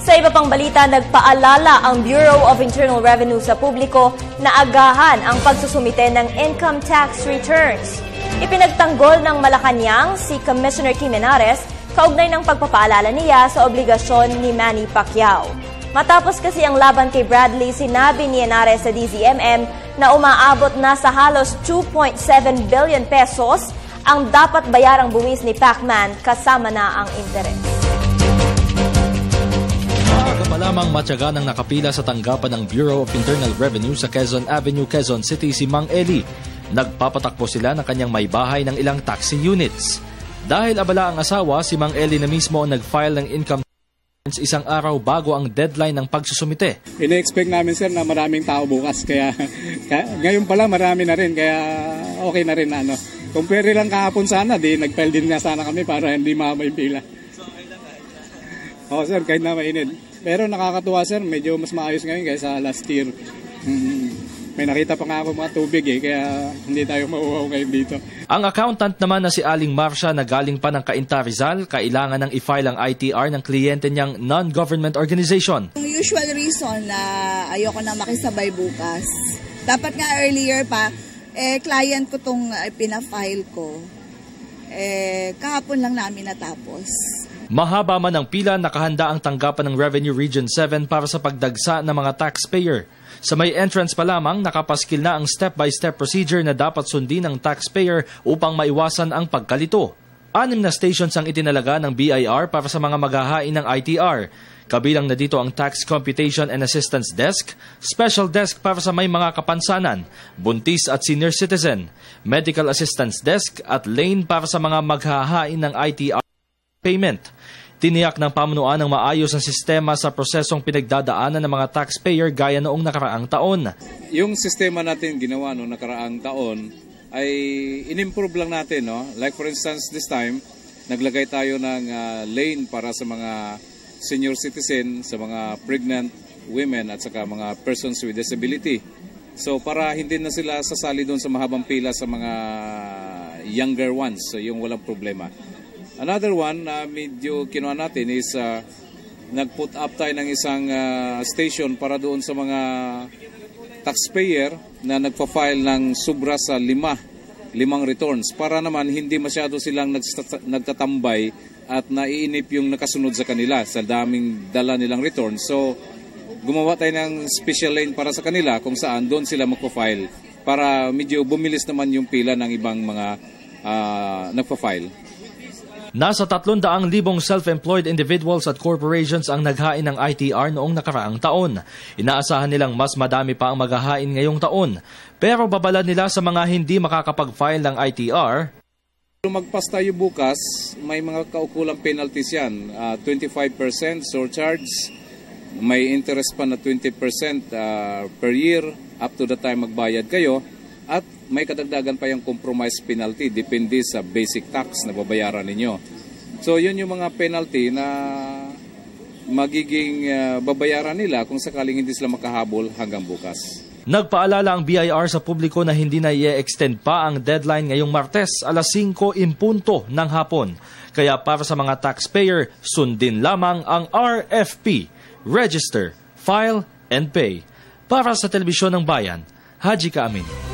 Sa iba pang balita, nagpaalala ang Bureau of Internal Revenue sa publiko na agahan ang pagsusumite ng income tax returns. Ipinagtanggol ng Malacanang si Commissioner Kim Henares kaugnay ng pagpapaalala niya sa obligasyon ni Manny Pacquiao. Matapos kasi ang laban kay Bradley, sinabi ni Henares sa DZMM na umaabot na sa halos 2.7 billion pesos ang dapat bayarang buwis ni Pacman kasama na ang interes. Malamang matyaga ng nakapila sa tanggapan ng Bureau of Internal Revenue sa Quezon Avenue, Quezon City si Mang Eli. Nagpapatakbo sila ng kanyang may bahay ng ilang taxi units. Dahil abala ang asawa, si Mang Eli na mismo ang nag-file ng income tax isang araw bago ang deadline ng pagsusumite. Ine-expect namin sir na maraming tao bukas kaya ngayon pala marami na rin kaya okay na rin ano. Kung pwede lang kahapon sana, nag-file din nga sana kami para hindi mahaba yung pila. Oo sir, kahit na mainit. Pero nakakatuwa sir, medyo mas maayos ngayon kaysa last year. May nakita pa nga ako mga tubig kaya hindi tayo mauuhaw ngayon dito. Ang accountant naman na si Aling Marcia na galing pa ng Cainta Rizal, kailangan ng i-file ang ITR ng kliyente niyang non-government organization. Yung usual reason na ayoko na makisabay bukas. Dapat nga earlier pa, client ko tong pinafile ko. Kahapon lang namin natapos. Mahaba man ang pila, nakahanda ang tanggapan ng Revenue Region 7 para sa pagdagsa ng mga taxpayer. Sa may entrance pa lamang, nakapaskil na ang step-by-step procedure na dapat sundin ng taxpayer upang maiwasan ang pagkalito. 6 na stations ang itinalaga ng BIR para sa mga maghahain ng ITR. Kabilang na dito ang Tax Computation and Assistance Desk, Special Desk para sa may mga kapansanan, buntis at senior citizen, Medical Assistance Desk at Lane para sa mga maghahain ng ITR payment. Tiniyak ng pamunuan ng maayos ang sistema sa prosesong pinagdadaanan ng mga taxpayer gaya noong nakaraang taon. Yung sistema natin ginawa noong nakaraang taon ay in-improve lang natin. No? Like for instance, this time, naglagay tayo ng lane para sa mga senior citizen, sa mga pregnant women at saka mga persons with disability. So para hindi na sila sasali doon sa mahabang pila sa mga younger ones, so yung walang problema. Another one na medyo kinuha natin is nag-put up tayo ng isang station para doon sa mga taxpayer na nagpa-file ng sobra sa limang returns para naman hindi masyado silang nagtatambay at naiinip yung nakasunod sa kanila sa daming dala nilang returns. So gumawa tayo ng special lane para sa kanila kung saan doon sila magpa-file para medyo bumilis naman yung pila ng ibang mga nagpa-file. Nasa 300,000 self-employed individuals at corporations ang naghain ng ITR noong nakaraang taon. Inaasahan nilang mas madami pa ang maghahain ngayong taon. Pero babala nila sa mga hindi makakapag-file ng ITR. Kung magpas tayo bukas, may mga kaukulang penalties yan. 25% surcharge, may interest pa na 20% per year up to the time magbayad kayo. At may kadagdagan pa yung compromise penalty, depende sa basic tax na babayaran ninyo. So yun yung mga penalty na magiging babayaran nila kung sakaling hindi sila makahabol hanggang bukas. Nagpaalala ang BIR sa publiko na hindi na i-extend pa ang deadline ngayong Martes, 5:00 ng hapon. Kaya para sa mga taxpayer, sundin lamang ang RFP, Register, File, and Pay. Para sa Telebisyon ng Bayan, Haji Kaamin.